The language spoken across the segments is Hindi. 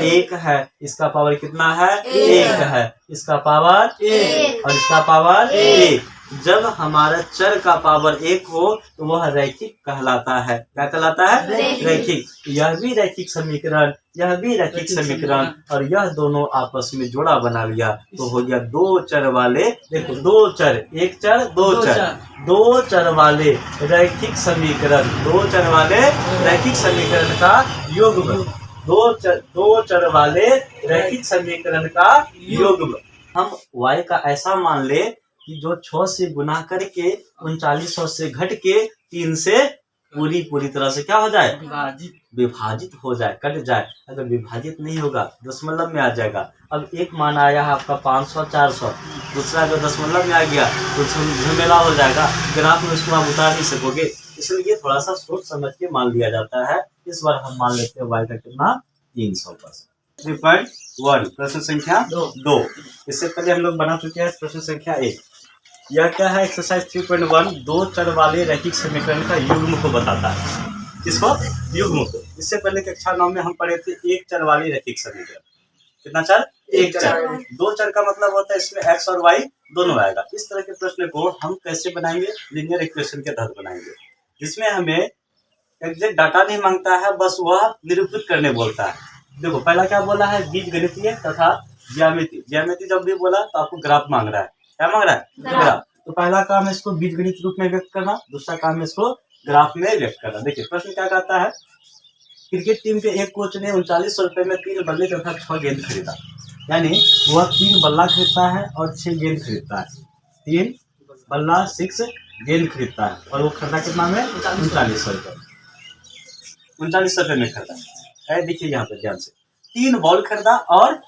एक है, इसका पावर कितना है? एक है, इसका पावर एक और इसका पावर एक। जब हमारा चर का पावर एक हो तो वह रैखिक कहलाता है। क्या कहलाता है? रैखिक। यह भी रैखिक समीकरण, यह भी रैखिक समीकरण, और यह दोनों आपस में जोड़ा बना लिया तो हो गया दो चर वाले। देखो दो चर, एक चर दो चर, दो चर वाले रैखिक समीकरण, दो चर वाले रैखिक समीकरण का युग्म, दो चर वाले रैखिक समीकरण का युग्म। हम y का ऐसा मान ले कि जो 6 से गुना करके 3900 से घट के 3 से पूरी तरह से क्या हो जाए? विभाजित हो जाए, कट जाए। अगर विभाजित नहीं होगा दशमलव में आ जाएगा। अब एक मान आया है आपका 500 400, दूसरा जो दशमलव में आ गया तो झमेला हो जाएगा, ग्राफ में उसको आप उतार नहीं सकोगे। इसलिए थोड़ा सा सोच समझ के मान लिया जाता है। इस बार हम मान लेते हैं y का कितना? 300%। 3.1 प्रश्न संख्या 2। इससे पहले हम लोग बना चुके हैं प्रश्न संख्या 1। यह क्या है? एक्सरसाइज 3.1 दो चर वाले रैखिक समीकरण का युग्म को बताता है। किसको? युग्म को। इससे पहले कक्षा 9 में हम पढ़े थे एक चर वाली रैखिक समीकरण। कितना चर? एक चर। दो चर का मतलब होता है इसमें x और y दोनों आएगा। इस तरह के प्रश्न को हम कैसे बनाएंगे? लीनियर इक्वेशन के तहत बनाएंगे, जिसमें हमें एग्जैक्ट डाटा नहीं मांगता है, बस वह निरूपित करने बोलता है। देखो पहला क्या बोला है? बीजगणितीय तथा ज्यामिति। ज्यामिति जब भी बोला तो आपको ग्राफ मांग रहा है। क्या मांग रहा है? ग्राफ। तो पहला काम है इसको बीजगणित रूप में व्यक्त करना, दूसरा काम है इसको ग्राफ में व्यक्त करना। देखिए प्रश्न क्या कहता है? क्रिकेट टीम के एक कोच ने 3900 रुपए में 3 बल्ले तथा 6 गेंद खरीदा। यानी वह 3 बल्ला खरीदता है और 6 गेंद खरीदता है। 3 बल्ला 6 गेंद खरीदता है और वो खरीदा कितना में? 3900 रुपए। 3900 रुपए में खरीदा है। देखिए यहाँ पे ध्यान से, 3 बॉल खरीदा और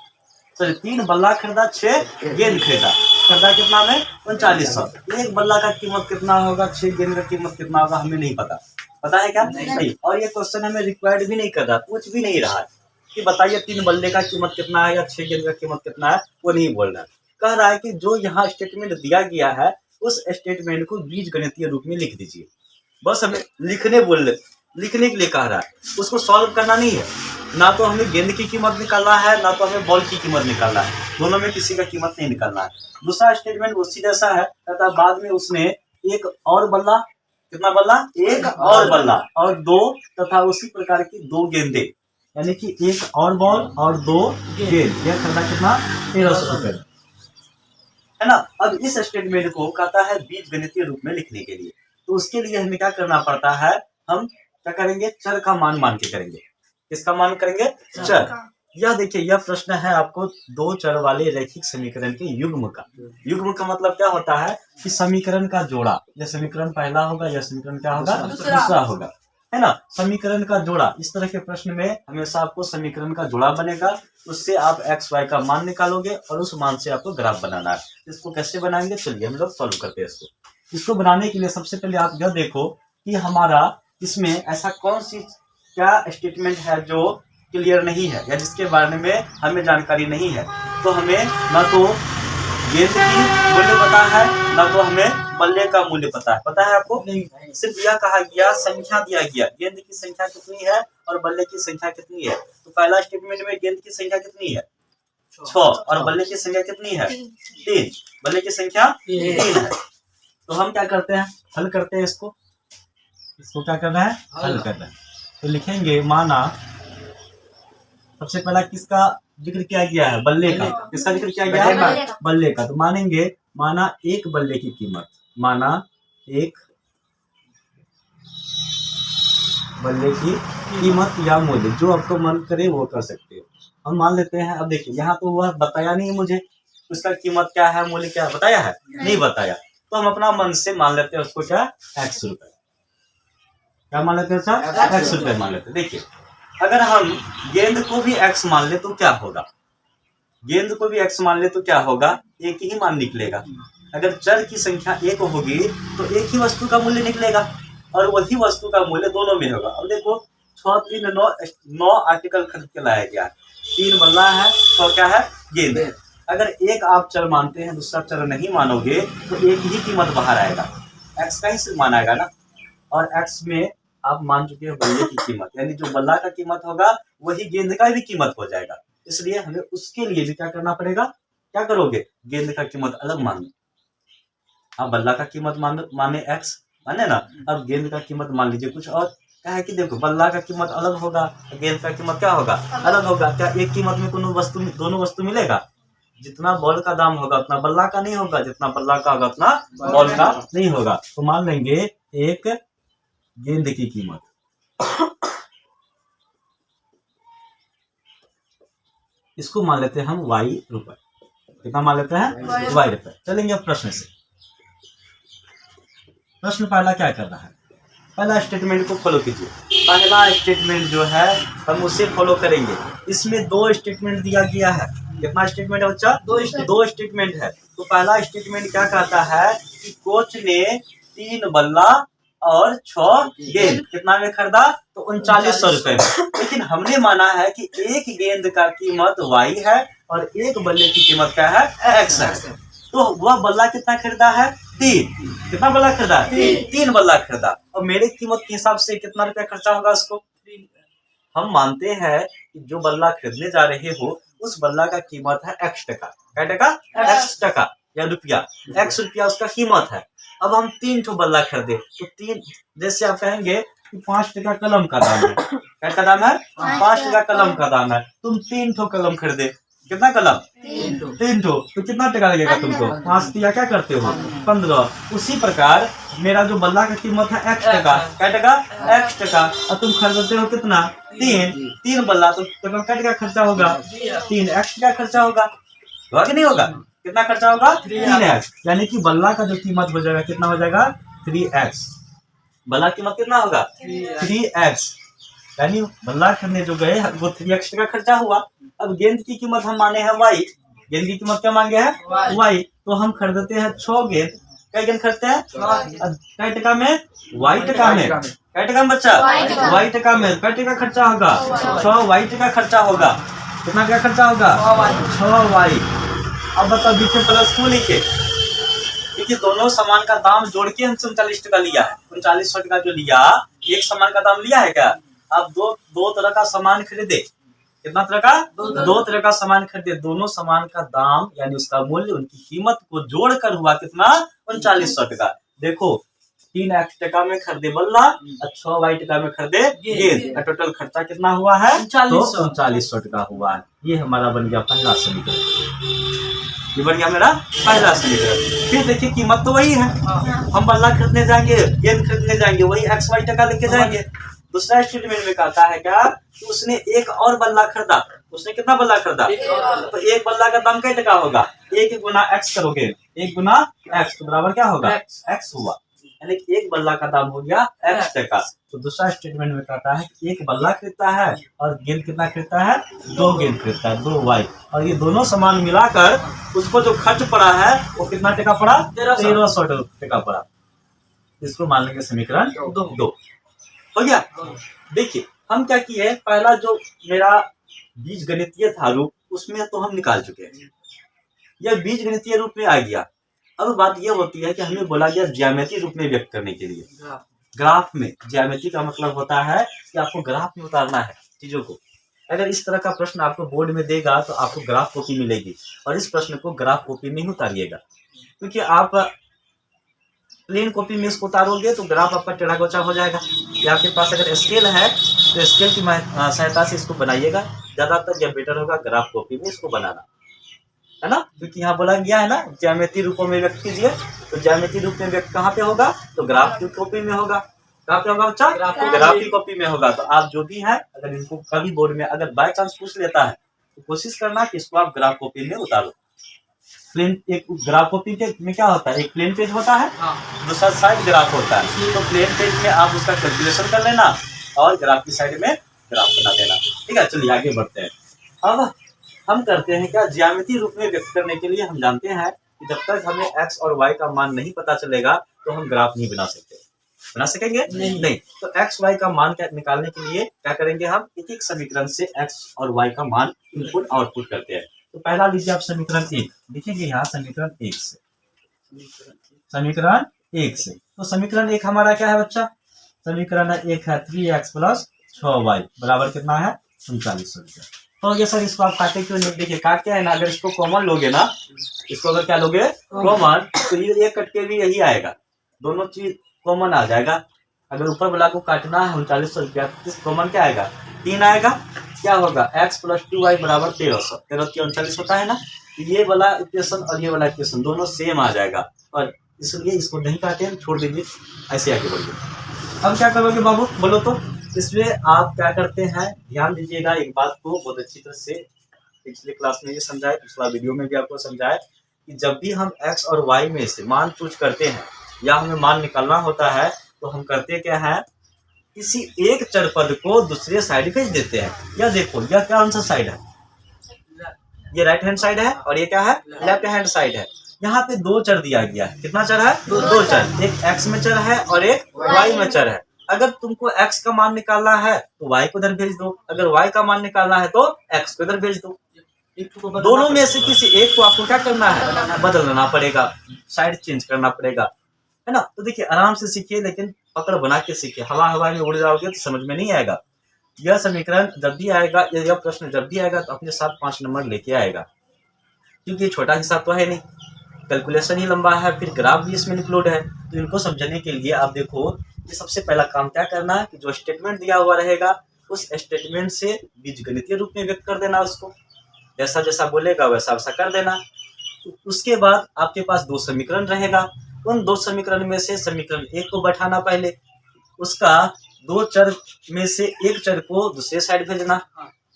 3 बल्ला खरीदा, 6 गेंद खरीदा कितना में? 3900। एक बल्ला का कीमत कितना होगा, 6 गेंद का कीमत कितना होगा, हमें नहीं पता। पता है क्या? नहीं। और ये क्वेश्चन हमें रिक्वायर्ड भी नहीं कर रहा, पूछ भी नहीं रहा है कि बताइए 3 बल्ले का कीमत कितना है या 6 गेंद का कीमत कितना है, वो नहीं बोल रहा है। कह रहा है कि जो यहाँ स्टेटमेंट दिया गया है उस स्टेटमेंट को बीजगणितीय रूप में लिख दीजिए। बस हमें लिखने के लिए कह रहा है, उसको सॉल्व करना नहीं है। ना तो हमें गेंद की कीमत निकालना है, ना तो हमें बॉल की कीमत निकालना है, दोनों में किसी का कीमत नहीं निकालना है। दूसरा स्टेटमेंट उसी जैसा है, तथा बाद में उसने एक और बल्ला, कितना बल्ला? एक और बल्ला और 2 तथा उसी प्रकार की 2 गेंदे, यानी कि एक और बॉल और 2 गेंद। यह खरीदा कितना? 1300 रुपए, है ना। अब इस स्टेटमेंट को कहता है बीजगणितीय रूप में लिखने के लिए, तो उसके लिए हमें क्या करना पड़ता है? हम क्या करेंगे? चर का मान के करेंगे। किसका मान करेंगे? चर। यह देखिए, यह प्रश्न है आपको दो चर वाले रैखिक समीकरण के युग्म का। युग्म का मतलब क्या होता है कि समीकरण का जोड़ा। यह समीकरण पहला होगा, यह समीकरण क्या होगा? दूसरा होगा, है ना। समीकरण का जोड़ा। इस तरह के प्रश्न में हमेशा आपको समीकरण का जोड़ा बनेगा, उससे आप x y का मान निकालोगे और उस मान से आपको ग्राफ बनाना है। इसको कैसे बनाएंगे? चलिए हम लोग सॉल्व करते हैं इसको बनाने के लिए सबसे पहले आप यह देखो कि हमारा इसमें ऐसा कौन सी क्या स्टेटमेंट है जो क्लियर नहीं है या जिसके बारे में हमें जानकारी नहीं है। तो हमें ना तो गेंद की मूल्य पता है, ना तो हमें बल्ले का मूल्य पता है। पता है आपको? नहीं। सिर्फ यह कहा गया, संख्या दिया गया, गेंद की संख्या कितनी है और बल्ले की संख्या कितनी है। तो पहला स्टेटमेंट में गेंद की संख्या कितनी है? 6 और बल्ले की संख्या कितनी है? 3। बल्ले की संख्या 3 है। तो हम क्या करते हैं? हल करते हैं इसको क्या करना है? हल करना है। तो लिखेंगे, माना सबसे पहला किसका जिक्र किया गया है? बल्ले का। किसका जिक्र किया गया है? बल्ले का। तो माना एक बल्ले की कीमत, माना एक बल्ले की कीमत या मूल्य, जो आपको मन करे वो कर सकते हो। हम मान लेते हैं। अब देखिए यहाँ तो वह बताया नहीं मुझे उसका कीमत क्या है, मूल्य क्या है, बताया है? नहीं बताया। तो हम अपना मन से मान लेते हैं उसको क्या? x रुपए। क्या मान लेते हैं सर? x रुपए मान लेते हैं। देखिए अगर हम गेंद को भी x मान ले तो क्या होगा? गेंद को भी x मान ले तो क्या होगा? एक ही मान निकलेगा। अगर चर की संख्या 1 होगी तो एक ही वस्तु का मूल्य निकलेगा और वही वस्तु का मूल्य दोनों में होगा। अब देखो 6 3 9 आर्टिकल खरीद के लाया गया। 3 बल्ला है, 6 क्या है? गेंद है। अगर एक आप चर मानते हैं, दूसरा चर नहीं मानोगे तो एक ही कीमत बाहर आएगा, x का ही सिर्फ मान आएगा ना। और x में आप मान चुके हैं बल्ले की कीमत, यानी जो बल्ला का कीमत होगा वही गेंद का भी कीमत हो जाएगा। इसलिए हमें उसके लिए भी क्या करना पड़ेगा, क्या करोगे, गेंद का कीमत अलग मान लो। आप बल्ला का कीमत माने x माने ना, अब गेंद का कीमत मान लीजिए कुछ और। क्या है कि देखो बल्ला का कीमत अलग होगा, गेंद का कीमत क्या होगा, अलग होगा। क्या एक कीमत में दोनों वस्तु मिलेगा? जितना बॉल का दाम होगा उतना बल्ला का नहीं होगा, जितना बल्ला का होगा उतना बॉल का नहीं होगा। तो मान लेंगे एक गेंद की कीमत इसको मान लेते हैं हम y रुपए। कितना मान लेते हैं? y रुपए। चलेंगे अब प्रश्न से। प्रश्न पहला क्या कर रहा है, पहला स्टेटमेंट को फॉलो कीजिए। पहला स्टेटमेंट जो है हम उसे फॉलो करेंगे। इसमें 2 स्टेटमेंट दिया गया है। कितना स्टेटमेंट है बच्चा? 2 स्टेटमेंट है। तो पहला स्टेटमेंट क्या कहता है कि कोच ने 3 बल्ला और 6 गेंद कितना में खरीदा? तो 3900 रुपए में। लेकिन हमने माना है कि एक गेंद का कीमत y है और एक बल्ले की कीमत क्या है, x है। तो वह बल्ला कितना खरीदा है? 3। कितना बल्ला खरीदा? 3 बल्ला खरीदा। और मेरे कीमत के हिसाब से कितना रुपया खर्चा होगा उसको? हम मानते हैं कि जो बल्ला खरीदने जा रहे हो उस बल्ला का कीमत है x टका। क्या टका? x टका या रुपया, x रुपया उसका कीमत है। अब हम 3 ठो बल्ला खरीदे तो 3, जैसे आप कहेंगे कि 5 टका कलम का दाम है। क्या का दाम है? 5 टका कलम का दाम है। तुम 3 ठो कलम खरीदे। कितना कलम? 3 ठो। तो कितना टका लगेगा तुमको? 5 दिया क्या करते हो? 15। उसी प्रकार मेरा जो बल्ला का कीमत है x टका। क्या टका? x टका। और तुम खरीदते हो कितना? 3 बल्ला। तो क्या टका खर्चा होगा? 3x टका खर्चा होगा कि नहीं होगा? कितना खर्चा होगा? 3x। यानी कि बल्ला का जो कीमत हो जाएगा कितना हो जाएगा? 3x। बल्ला कीमत कितना होगा? 3x। यानी बल्ला खरीदने जो गए वो 3x का खर्चा हुआ। अब गेंद की कीमत हम माने हैं y। गेंद की कीमत क्या मांगे हैं? y। तो हम खरीदते हैं 6 गेंद। क्या गेंद खरीदते हैं? क्या टका में? y टका में। क्या टका में बच्चा? y टका में। क्या टका खर्चा होगा? 6y टका खर्चा होगा। कितना क्या खर्चा होगा? 6y। अब बताओ बीच में प्लस क्यों लिखे? क्योंकि दोनों सामान का दाम जोड़ के हमसे 39 टका लिया है। 3900 टका जो लिया, एक सामान का दाम लिया है क्या? आप दो तरह का सामान खरीदे। कितना तरह का? 2 तरह का सामान खरीदे। दोनों सामान का दाम यानी उसका मूल्य, उनकी कीमत को जोड़कर हुआ कितना? 3900 टका। देखो 3x टका में खरीदे बल्ला और 6y टका में खरीदे गेंद। टोटल खर्चा कितना हुआ है? तो 3900 टका हुआ है। ये हमारा बन गया पहला समीकरण। ये बन गया मेरा पहला समीकरण। फिर देखिए कीमत तो वही है। हम बल्ला खरीदने जाएंगे, गेंद खरीदने जाएंगे, वही XY टका लेके जाएंगे। दूसरा स्टेटमेंट में कहता है क्या कि उसने एक और बल्ला खरीदा। उसने कितना बल्ला खरीदा? तो एक बल्ला का दाम क्या टका होगा? 1 गुना x करोगे, 1 गुना x तो बराबर क्या होगा? x हुआ। यानी कि एक बल्ला का दाम हो गया x टका। तो दूसरा स्टेटमेंट में कहता है कि एक बल्ला खरीदता है और गेंद कितना खरीदता है? 2 गेंद खरीदता है, 2y। और ये दोनों सामान मिलाकर उसको जो खर्च पड़ा है वो कितना टका पड़ा? 1300 टका पड़ा। इसको मान लेंगे समीकरण 2 हो गया। देखिए हम क्या किए, पहला जो मेरा बीज गणितीय था रूप, उसमें तो हम निकाल चुके हैं। यह बीज गणितीय रूप में आ गया। अब बात यह होती है कि हमें बोला गया ज्यामितीय रूप में व्यक्त करने के लिए। ग्राफ में ज्यामिति का मतलब होता है कि आपको ग्राफ में उतारना है चीजों को। अगर इस तरह का प्रश्न आपको बोर्ड में देगा तो आपको ग्राफ कॉपी मिलेगी, और इस प्रश्न को ग्राफ कॉपी में ही उतारिएगा। क्योंकि आप प्लेन कॉपी में इसको उतारोगे तो ग्राफ आपका टेढ़ा गोचा हो जाएगा। या आपके पास अगर स्केल है तो स्केल की सहायता से इसको बनाइएगा। ज्यादातर यह बेटर होगा ग्राफ कॉपी में इसको बनाना, है ना। क्योंकि यहाँ बोला गया है ना ज्यामितीय रूपों में व्यक्त कीजिए। तो ज्यामितीय रूप में व्यक्त कहाँ पे होगा? तो ग्राफ की कॉपी में होगा। कहाँ पे होगा बच्चा? ग्राफ की कॉपी में होगा। तो आप जो भी है, अगर इनको कभी बोर्ड में अगर बाय चांस पूछ लेता है तो कोशिश करना कि इसको आप ग्राफ कॉपी में उतारो। प्लेन एक ग्राफ कॉपी में क्या होता है? एक प्लेन पेज होता है, दूसरा साइड ग्राफ होता है। तो प्लेन पेज में आप उसका कैलकुलेशन कर लेना और ग्राफ की साइड में ग्राफ बना देना। ठीक है, चलिए आगे बढ़ते हैं। अब हम करते हैं क्या, ज्यामितीय रूप में व्यक्त करने के लिए हम जानते हैं कि जब तक हमें x और y का मान नहीं पता चलेगा तो हम ग्राफ नहीं बना सकते। बना सकेंगे? नहीं। तो x y का मान निकालने के लिए क्या करेंगे, हम एक एक समीकरण से x और y का मान इनपुट आउटपुट करते हैं। तो पहला लीजिए आप समीकरण 1 लिखेंगे यहाँ, समीकरण 1 से। समीकरण 1 से तो समीकरण 1 हमारा क्या है बच्चा? समीकरण 1 है 3x + 6y बराबर कितना है? 3900 रुपया। तो ये सर इसको आप काटे क्यों नहीं? देखिए काट के है ना, अगर इसको कॉमन लोगे ना, इसको अगर क्या लोगे कॉमन, तो ये कट के भी यही आएगा, दोनों चीज कॉमन आ जाएगा। अगर ऊपर वाला को काटना है 3900 रुपया, तो कॉमन क्या आएगा 3 आएगा। क्या होगा x + 2y = 1300, 13 की 39 होता है ना। तो ये वाला इक्वेशन और ये वाला इक्वेशन दोनों सेम आ जाएगा, और इसलिए इसको नहीं काटे, हम छोड़ दीजिए, ऐसे आगे बढ़िए। अब क्या करोगे बाबू बोलो तो? इसमें आप क्या करते हैं, ध्यान दीजिएगा एक बात को बहुत अच्छी तरह से, पिछले क्लास में ये समझाए, पिछला वीडियो में भी आपको समझाए कि जब भी हम x और y में से मान चूज करते हैं या हमें मान निकालना होता है, तो हम करते क्या है, किसी एक चर पद को दूसरे साइड भेज देते हैं। या देखो यह कौन सा साइड है, ये राइट हैंड साइड है, और ये क्या है लेफ्ट हैंड साइड है। यहाँ पे 2 चर दिया गया है, कितना चर है 2 चर, एक x में चर है और एक y में चर है। अगर तुमको x का मान निकालना है तो y को इधर भेज दो, अगर y का मान निकालना है तो x को इधर भेज दो। दोनों में से किसी एक को आपको क्या करना है, बदलना पड़ेगा, साइड चेंज करना पड़ेगा, है ना। तो देखिए आराम से सीखिए, लेकिन पकड़ बना के सीखिए, हवा में उड़ जाओगे तो समझ में नहीं आएगा। यह समीकरण जब भी आएगा, यह प्रश्न जब भी आएगा तो अपने साथ 5 नंबर लेके आएगा, क्योंकि छोटा हिसाब तो है नहीं, कैलकुलेशन ही लंबा है, फिर ग्राफ भी इसमें इंक्लूड है। तो इनको समझने के लिए आप देखो, ये सबसे पहला काम क्या करना है कि जो स्टेटमेंट दिया हुआ रहेगा उस स्टेटमेंट से बीजगणितीय रूप में व्यक्त कर देना, उसको जैसा जैसा बोलेगा वैसा वैसा कर देना। तो उसके बाद आपके पास 2 समीकरण रहेगा, उन 2 समीकरण में से समीकरण 1 को बैठाना, पहले उसका 2 चर में से एक चर को दूसरे साइड भेजना।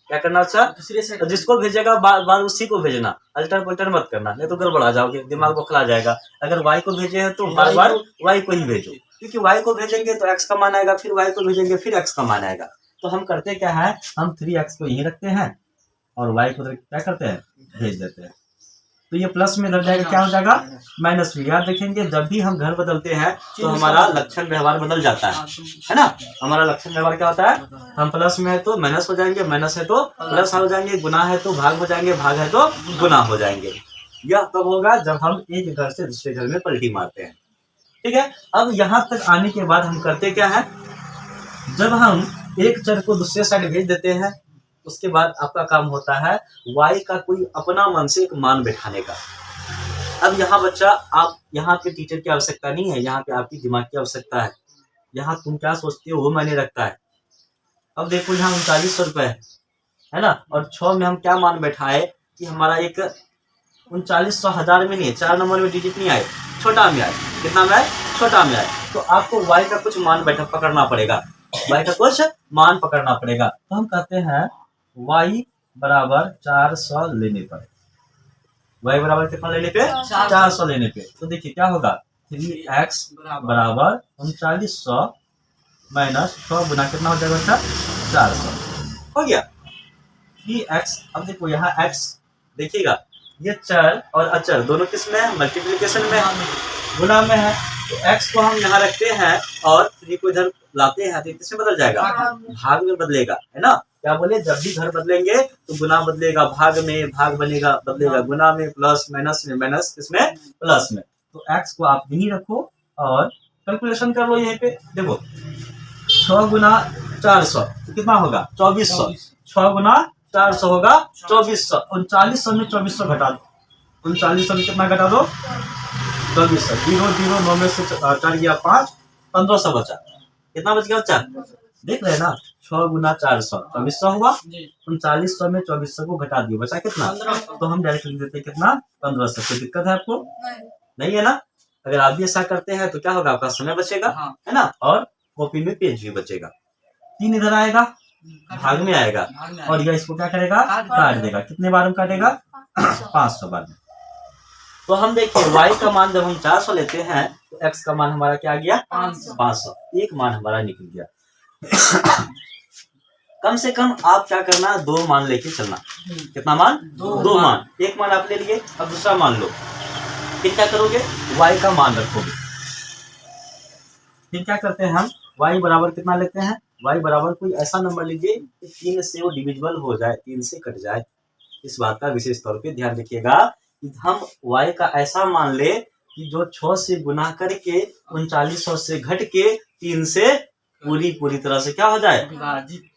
क्या करना, अच्छा दूसरे साइड जिसको भेजेगा बार बार उसी को भेजना, अल्टर पल्टर मत करना, नहीं तो गड़बड़ा जाओगे, दिमाग बौखला जाएगा। अगर y को भेजे हैं तो बार बार y को ही भेजो, क्योंकि y को भेजेंगे तो x का मान आएगा, फिर y को भेजेंगे फिर x का मान आएगा। तो हम करते क्या है, हम 3x को यहीं रखते हैं और y को क्या करते हैं, भेज देते हैं। तो ये प्लस में लग जाएगा, क्या हो जाएगा माइनस में। याद रखेंगे जब भी हम घर बदलते हैं तो हमारा लक्षण व्यवहार बदल जाता है ना। हमारा लक्षण व्यवहार क्या होता है, हम प्लस में है तो माइनस हो जाएंगे, माइनस है तो प्लस हो जाएंगे, गुना है तो भाग हो जाएंगे, भाग है तो गुना हो जाएंगे। यह कब होगा, जब हम एक घर से दूसरे घर में पलटी मारते हैं। ठीक है, अब यहाँ तक आने के बाद हम करते क्या है, जब हम एक चर को दूसरे साइड भेज देते हैं, उसके बाद आपका काम होता है y का कोई अपना मन से एक मान बैठाने का। अब यहाँ बच्चा, आप यहाँ पे टीचर की आवश्यकता नहीं है, यहाँ पे आपकी दिमाग की आवश्यकता है। यहाँ तुम क्या सोचते हो वो मायने रखता है। अब देखो यहाँ 3900 रुपए है ना, और 6 में हम क्या मान बैठाए कि हमारा एक 3900 1000 में नहीं है, 4 नंबर में डिजिट नहीं आए, छोटा में आए। कितना में आए, छोटा में आए। तो आपको y का कुछ मान बैठा पकड़ना पड़ेगा, y का कुछ मान पकड़ना पड़ेगा। तो हम कहते हैं y बराबर 400 लेने पर, y बराबर कितना लेने पे 400 लेने पे। तो देखिए क्या होगा, 3x बराबर 3900 माइनस 100 गुना कितना हो जाएगा बच्चा 400 हो गया 3x। अब देखो यहाँ x देखिएगा, ये चर और अचर दोनों किस में है, मल्टीप्लिकेशन में, गुना में है। तो x को हम यहाँ रखते हैं और 3 को इधर लाते हैं, तो किसमें बदल जाएगा, भाग में बदलेगा, है ना। क्या बोले, जब भी घर बदलेंगे तो गुना बदलेगा भाग में, भाग बनेगा बदलेगा गुना में, प्लस माइनस में, माइनस किसमें प्लस में। तो x को आप यहीं रखो और कैलकुलेशन कर लो। यहीं पे देखो 6 गुना 400 तो कितना होगा 2400, 6 गुना 400 होगा 2400। 3900 में 2400 घटा दो, 3900 में कितना घटा दो 2400, 0 0 9 में से 4 गया 5, 1500 बचा। कितना बच गया बच्चा, देख रहे हैं ना, 6 गुना 400 2400 हुआ, 3900 में 2400 को घटा दिया, बचा कितना, तो हम डायरेक्ट लिख देते कितना 1500। कोई दिक्कत है आपको, नहीं है ना। अगर आप भी ऐसा करते हैं तो क्या होगा, आपका समय बचेगा, है ना, और कॉपी में पेज भी बचेगा। 3 इधर आएगा, भाग में आएगा, और यह इसको क्या करेगा, काट देगा। कितने बार में काटेगा 500 बार में। तो हम देखिए y का मान जब हम 400 लेते हैं तो x का मान हमारा क्या आ गया 500, एक मान हमारा निकल गया। कम से कम आप क्या करना, 2 मान लेके चलना। कितना मान, 2 मान। एक मान आप ले लिए, अब दूसरा मान लो, फिर क्या करोगे, y का मान रखोगे। फिर क्या करते हैं हम, y बराबर कितना लेते हैं, y बराबर कोई ऐसा नंबर लीजिए कि 3 से वो डिविजिबल हो जाए, 3 से कट जाए। इस बात का विशेष तौर पे ध्यान रखिएगा कि हम y का ऐसा मान ले कि जो 6 से गुना करके 3900 से घट के 3 से पूरी तरह से क्या हो जाए,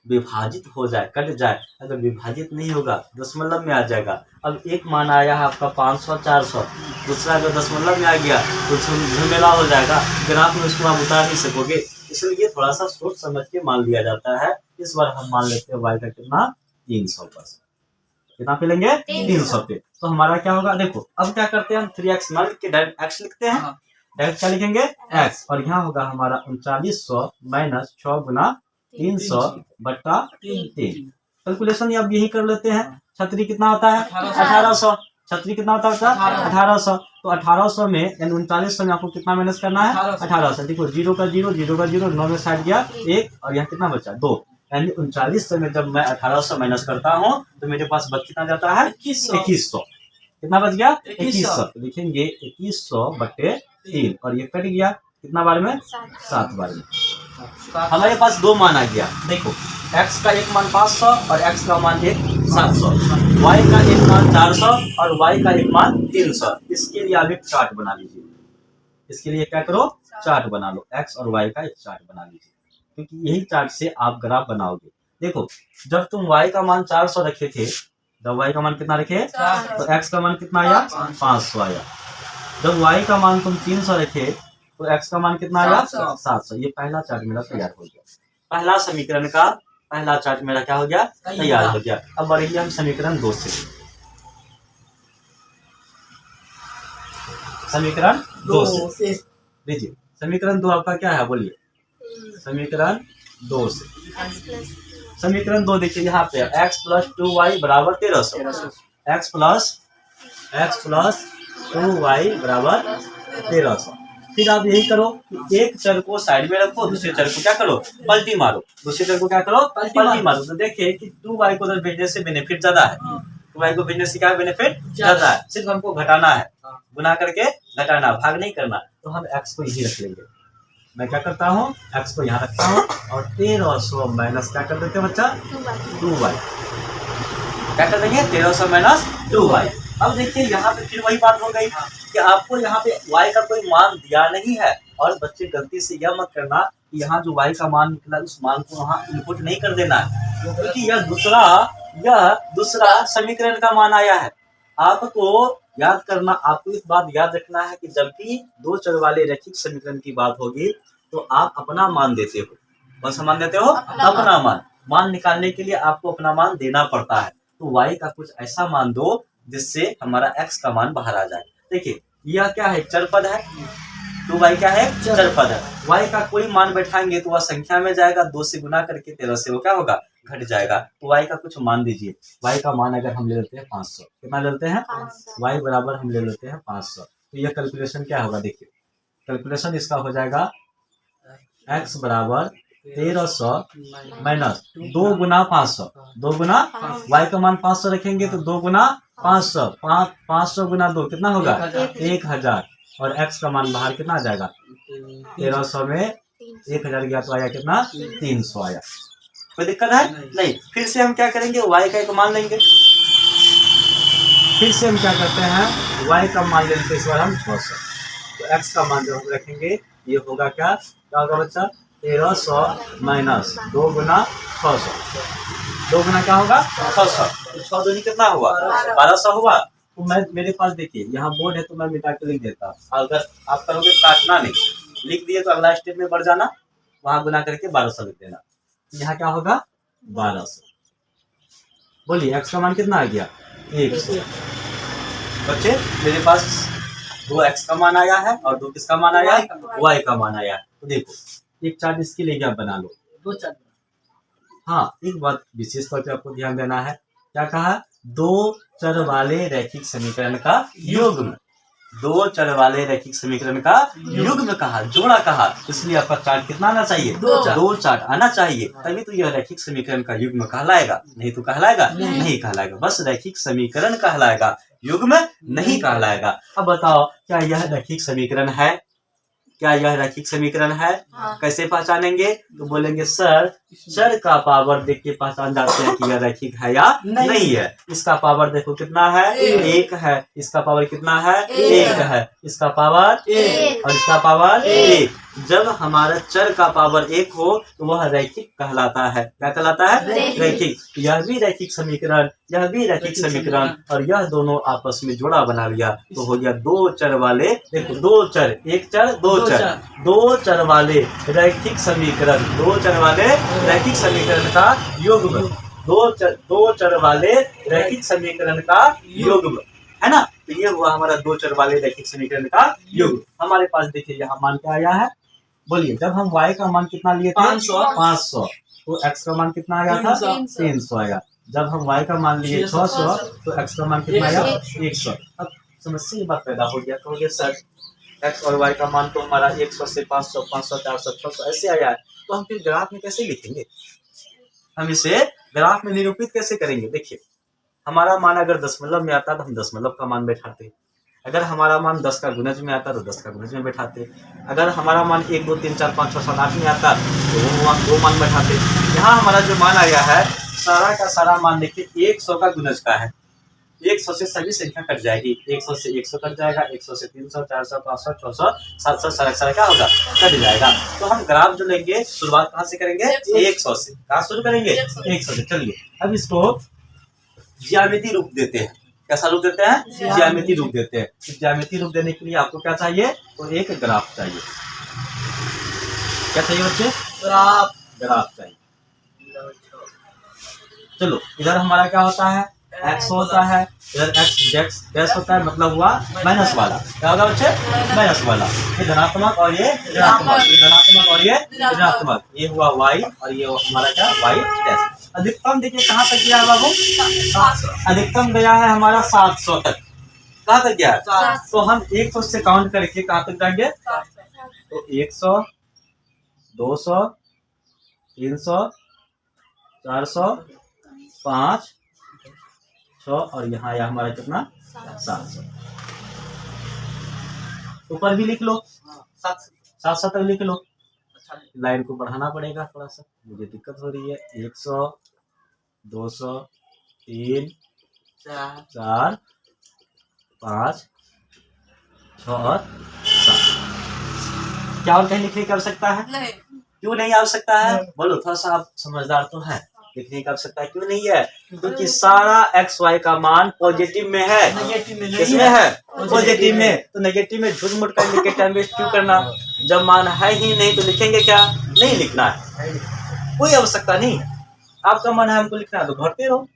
विभाजित हो जाए, कट जाए। अगर विभाजित नहीं होगा दशमलव में आ जाएगा। अब एक मान आया है आपका 500 400, दूसरा अगर दशमलव में आ गया तो झमेला हो जाएगा, ग्राफ में उसको आप उतार नहीं सकोगे। इसलिए थोड़ा सा सोच समझ के मान लिया जाता है। इस बार हम मान लेते हैं y का कितना 300%, कितना पे लेंगे 300 पे। तो हमारा क्या होगा, देखो अब क्या करते हैं हम 3x मान के डायरेक्ट x लिखते हैं। डायरेक्ट क्या लिखेंगे x, और यहाँ होगा हमारा 3900 माइनस 6 गुना 300 बट्टा 3। कैलकुलेशन अब यही कर लेते हैं। छतरी कितना होता है 1800, छतरी कितना होता है 1800। तो 1800 में यानी 3900 में आपको कितना माइनस करना है 1800। देखो 0 का 0, 0 का 0, 9 में 60 गया 1, और यहाँ कितना बचा 2। यानी 3900 में जब मैं 1800 माइनस करता हूँ तो मेरे पास बच कितना जाता है 2100। कितना बच गया 2100। तो लिखेंगे 2100 बटे 3, और ये कट गया कितना बार में 7 बार में। हमारे पास 2 मान आ गया। देखो x का एक मान 500 और x का मान 700, y का एक मान 400 और y का एक मान 300। इसके लिए आप एक चार्ट बना लीजिए। इसके लिए क्या करो, चार्ट बना लो, x और y का एक चार्ट बना लीजिए, क्योंकि यही चार्ट से आप ग्राफ बनाओगे। देखो जब तुम y का मान 400 रखे थे, जब y का मान कितना रखे तो x का मान कितना आया 500 आया। जब y का मान तुम 300 रखे तो x का मान कितना आया 700। ये पहला चार्ट मेरा तैयार हो गया। पहला समीकरण का पहला चार्ट मेरा क्या हो गया तैयार हो गया। अब बढ़ेंगे हम समीकरण 2 से। समीकरण 2 से लीजिए। समीकरण 2 आपका क्या है बोलिए। समीकरण 2 से, समीकरण 2 देखिए यहाँ पे x प्लस 2y बराबर 1300, x प्लस 2y बराबर 1300। फिर आप यही करो कि एक चर को साइड में रखो, दूसरे चर को क्या करो पलटी मारो, दूसरे चर को क्या करो पलटी मारो। तो देखिए कि 2y को उधर भेजने से बेनिफिट ज्यादा है, 2y को भेजने से क्या बेनिफिट ज्यादा है। सिर्फ हमको घटाना है, गुना करके घटाना, भाग नहीं करना। तो हम x को यही रख लेंगे। मैं क्या करता हूँ x को यहाँ रखता हूँ, और 1300 माइनस क्या कर देते हैं बच्चा 2y। क्या कर देंगे 1300 माइनस 2y। अब देखिए यहाँ पे फिर वही बात हो गई कि आपको यहाँ पे y का कोई मान दिया नहीं है। और बच्चे गलती से यह मत करना कि यहाँ जो y का मान निकला उस मान को वहाँ इनपुट नहीं कर देना है, क्योंकि यह दूसरा समीकरण का मान आया है। आपको याद करना, आपको इस बात याद रखना है कि जब भी 2 चर वाले रैखिक समीकरण की बात होगी तो आप अपना मान देते हो। कौन सा मान देते हो अपना मान निकालने के लिए आपको अपना मान देना पड़ता है। तो y का कुछ ऐसा मान दो जिससे हमारा x का मान बाहर आ जाए। देखिए यह क्या है चर पद है, तो y क्या है चर पद है। y का कोई मान बैठाएंगे तो वह संख्या में जाएगा, 2 से गुना करके 13 से वो क्या होगा घट जाएगा। तो y का कुछ मान दीजिए। y का मान अगर हम ले लेते हैं 500, कितना ले लेते हैं y बराबर हम ले लेते हैं 500। तो यह कैलकुलेशन क्या होगा, देखिए कैलकुलेशन इसका हो जाएगा x बराबर 1300 माइनस 2 गुना 500, 2 गुना y का मान 500 रखेंगे तो 2 गुना 500, 500 गुना 2 कितना होगा 1000, और x का मान बाहर कितना आ जाएगा 1300 में 1000 गया तो आया कितना 300 आया। कोई दिक्कत है नहीं। फिर से हम क्या करेंगे y का एक मान लेंगे। फिर से हम क्या करते हैं y का मान लेंगे, इस बार हम 600। तो x का मान जो हम रखेंगे ये होगा क्या होगा बच्चा 1300 माइनस 2 गुना 600, 2 गुना क्या होगा 600। तो 6 दूनी कितना हुआ 1200 हुआ। तो मैं मेरे पास देखिए यहाँ बोर्ड है तो मैं मिटा के लिख देता हूँ। अगर आप करोगे काटना नहीं, लिख दिए तो अगला स्टेप में बढ़ जाना, वहां गुना करके 1200 लिख देना। यहाँ क्या होगा 1200। बोलिए x का मान कितना आ गया 100। बच्चे मेरे पास 2 x का मान आया है और 2 किसका मान आया है y का मान आया है। तो देखो एक चार्ट इसके लिए क्या बना लो 2 चार्ट। हाँ एक बात विशेष तौर पे आपको ध्यान देना है, क्या कहा 2 चर वाले रैखिक समीकरण का युग्म, 2 चर वाले रैखिक समीकरण का युग्म कहा, जोड़ा कहा। इसलिए आपका चार्ट कितना आना चाहिए 2 चार्ट आना चाहिए, तभी तो यह रैखिक समीकरण का युग्म कहलाएगा, नहीं तो कहलाएगा नहीं कहलाएगा। बस रैखिक समीकरण कहलाएगा, युग्म नहीं कहलाएगा। अब बताओ क्या यह रैखिक समीकरण है, क्या यह रैखिक समीकरण है? कैसे पहचानेंगे तो बोलेंगे सर चर का पावर देख के पहचान जाते हैं कि यह रैखिक है या नहीं है। इसका पावर देखो कितना है 1 है, इसका पावर कितना है 1 है, इसका पावर 1 और इसका पावर 1। जब हमारा चर का पावर एक हो तो वह रैखिक कहलाता है। क्या कहलाता है? रैखिक। यह भी रैखिक समीकरण, यह भी रैखिक समीकरण, और यह दोनों आपस में जोड़ा बना लिया तो हो गया दो चर वाले, देखो दो चर, एक चर दो चर, दो चर वाले रैखिक समीकरण, दो चर वाले रैखिक समीकरण का युग्म, दो चर वाले रैखिक समीकरण का युग्म, है ना। तो ये हुआ हमारा दो चर वाले रैखिक समीकरण का युग्म। हमारे पास देखिए यहाँ मान क्या आया है, बोलिए। जब हम y का मान कितना लिए थे? 500। तो x का मान कितना आया था? 300 आया। जब हम y का मान लिए 600 तो x का मान कितना आया? 100। अब समस्या ये बात पैदा हो गया, कहोगे सर x और y का मान तो हमारा 100 से 500, 500, 400, 600 ऐसे आया है, तो हम फिर ग्राफ में कैसे लिखेंगे? हम इसे ग्राफ में निरूपित कैसे करेंगे? देखिए, हमारा मान अगर दशमलव में आता तो हम दशमलव का मान बैठाते, अगर हमारा मान 10 का गुणज में आता तो 10 का गुणज में बैठाते, अगर हमारा मान 1 2 3 4 5 6 7 8 में आता तो वो मान बैठाते। यहाँ हमारा जो मान आया है सारा का सारा मान देखिए 100 का गुणज का है। 100 से सभी संख्या कट जाएगी, 100 से 100 कट जाएगा, 100 से 300, 400, 500, 600, 700 सारा क्या होगा? कट जाएगा। तो हम ग्राफ जो लेंगे शुरुआत कहाँ से करेंगे? 100 से। कहाँ शुरू करेंगे? 100 से। चलिए अब इसको ज्यामिति रूप देते हैं। कैसा रूप देते हैं? ज्यामिति रूप देते हैं। तो ज्यामिति रूप देने के लिए आपको क्या चाहिए? तो एक ग्राफ चाहिए। क्या चाहिए बच्चे? ग्राफ चाहिए। चलो इधर हमारा क्या होता है? x होता है, इधर x डैश होता है, मतलब हुआ माइनस वाला। क्या होगा बच्चे? माइनस वाला। ये धनात्मक और ये ऋणात्मक, ये धनात्मक और ये ऋणात्मक, ये हुआ y और ये हमारा क्या? y dash. अधिकतम देखिए कहाँ तक गया है बाबू? 700। अधिकतम गया है हमारा 700 तक। कहाँ तक गया है? तो हम 100 से काउंट करके कहाँ तक जाएंगे? तो 100, 200, 300, 400, 5, 6 और यहाँ आया हमारा कितना? 700। ऊपर भी लिख लो, 700 तक लिख लो। लाइन को बढ़ाना पड़ेगा थोड़ा सा, मुझे दिक्कत हो रही है। 100, 200, 3, 4, 5, 6 और 7। क्या और कहीं लिखने की आवश्यकता है? नहीं। क्यों नहीं आवश्यकता है? बोलो, थोड़ा सा आप समझदार तो है, लिखने की आवश्यकता क्यों नहीं है? क्योंकि सारा एक्स वाई का मान पॉजिटिव में है। किसमें है? पॉजिटिव में। तो नेगेटिव में झूठ मूठ कर लिख के टाइम वेस्ट क्यों करना? जब मान है ही नहीं तो लिखेंगे क्या? नहीं लिखना है, कोई आवश्यकता नहीं। आपका मन है हमको लिखना है तो भरते रहो।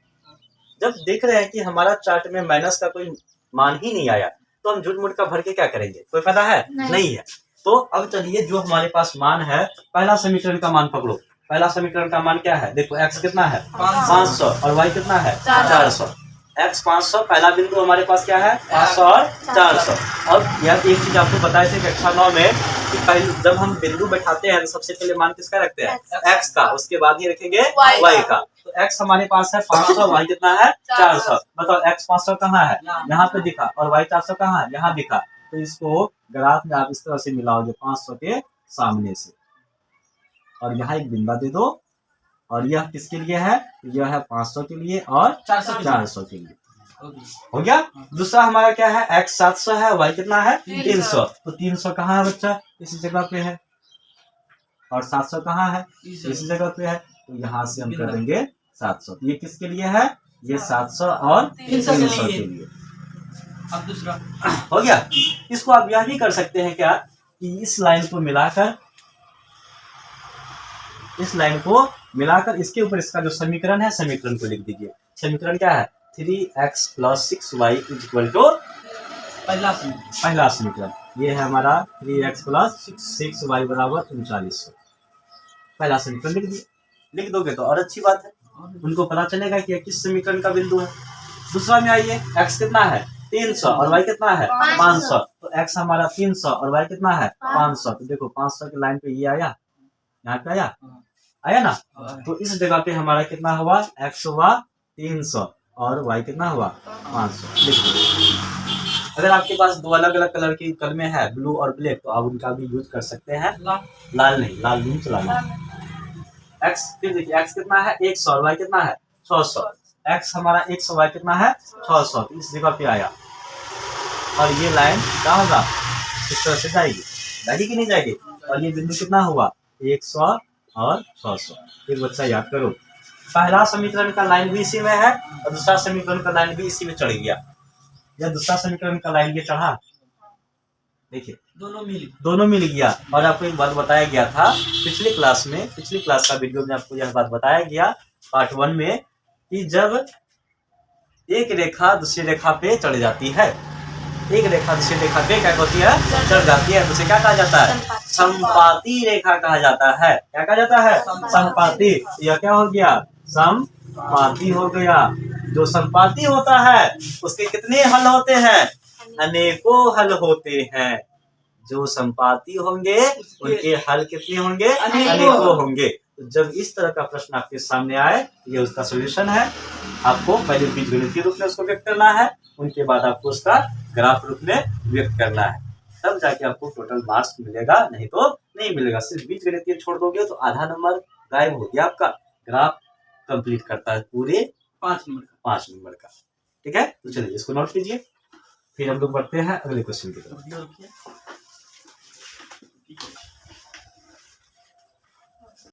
जब देख रहे हैं कि हमारा चार्ट में माइनस का कोई मान ही नहीं आया तो हम झूठ मूठ का भर के क्या करेंगे? कोई फायदा है? नहीं है। तो अब चलिए जो हमारे पास मान है, पहला समीकरण का मान पकड़ो। पहला समीकरण का मान क्या है? देखो x कितना है? 500 और y कितना है? 400। x 500, पहला बिंदु हमारे पास क्या है? 500 और 400। और यह एक चीज आपको बताए थे कक्षा 9 में कि पहले जब हम बिंदु बैठाते हैं तो सबसे पहले मान किसका रखते हैं? x का, उसके बाद ही रखेंगे y का। तो x हमारे पास है 500, y कितना है? 400। बताओ x 500 कहाँ है? यहाँ पे दिखा, और y 400 कहाँ है? यहाँ दिखा। तो इसको ग्राफ में आप इस तरह से मिलाओगे 500 के सामने से, और यहाँ एक बिंदा दे दो। और यह किसके लिए है? यह है 500 के लिए और 400 के लिए। हो गया। दूसरा हमारा क्या है? x 700 है, y कितना है? 300। तो 300 कहाँ है बच्चा? इसी जगह पे है। और 700 कहाँ है? इसी जगह पे है। तो यहाँ से हम कर देंगे 700। ये किसके लिए है? ये 700 और 300 के लिए। अब दूसरा हो गया। इसको आप यह भी कर सकते हैं क्या कि इस लाइन को मिलाकर इसके ऊपर इसका जो समीकरण है समीकरण को लिख दीजिए। समीकरण क्या है? 3x + 6y = पहला समीकरण। ये है हमारा 3x + 6y = 3900। पहला समीकरण लिख दोगे तो और अच्छी बात है, उनको पता चलेगा कि किस समीकरण का बिंदु है। दूसरा में आइए, x कितना है? 300 और y कितना है? 500। तो x हमारा 300 और y कितना है? 500। तो देखो 500 की लाइन पे ये आया, यहाँ पे आया ना। तो इस जगह पे हमारा कितना हुआ? x हुआ 300 और y कितना हुआ? 500। देखो अगर आपके पास दो अलग अलग कलर की कलमें हैं, ब्लू और ब्लैक, तो आप उनका भी यूज कर सकते हैं। लाल नहीं चलाना। x फिर देखिए x कितना है? 100 और y कितना है? 600। x हमारा 100, y कितना है? 600। तो इस जगह पे आया, और ये लाइन क्या होगा? इस तरह से जाएगी कि नहीं जाएगी? और ये बिंदु कितना हुआ 100 और 100। एक बच्चा याद करो, पहला समीकरण का लाइन भी इसी में है और दूसरा समीकरण का लाइन भी इसी में चढ़ गया, या दूसरा समीकरण का लाइन ये चढ़ा, देखिए दोनों मिल गया। और आपको एक बात बताया गया था पिछली क्लास का वीडियो में आपको यह बात बताया गया पार्ट 1 में कि जब एक रेखा दूसरी रेखा पे चढ़ जाती है, एक रेखा दूसरी रेखा पे क्या होती है चढ़ जाती है, तो उसे क्या कहा जाता है संपाती रेखा कहा जाता है। क्या कहा जाता है संपाती। यह क्या हो गया संपाती हो गया। जो संपाती होता है उसके कितने हल होते हैं अनेकों हल होते हैं। जो संपाती होंगे उनके हल कितने होंगे अनेकों होंगे। तो जब इस तरह का प्रश्न आपके सामने आए ये उसका सोल्यूशन है। आपको पहले बीजगणितीय रूप में उसको व्यक्त करना है, उनके बाद आपको उसका ग्राफ रूप में व्यक्त करना है, तब जाके आपको टोटल मार्क्स मिलेगा, नहीं तो नहीं मिलेगा। सिर्फ बीजगणितीय छोड़ दोगे तो आधा नंबर गायब हो गया आपका। ग्राफ कंप्लीट करता है पूरे 5 नंबर का। ठीक है, तो चलिए इसको नोट कीजिए, फिर हम लोग बढ़ते हैं अगले क्वेश्चन की तरफ।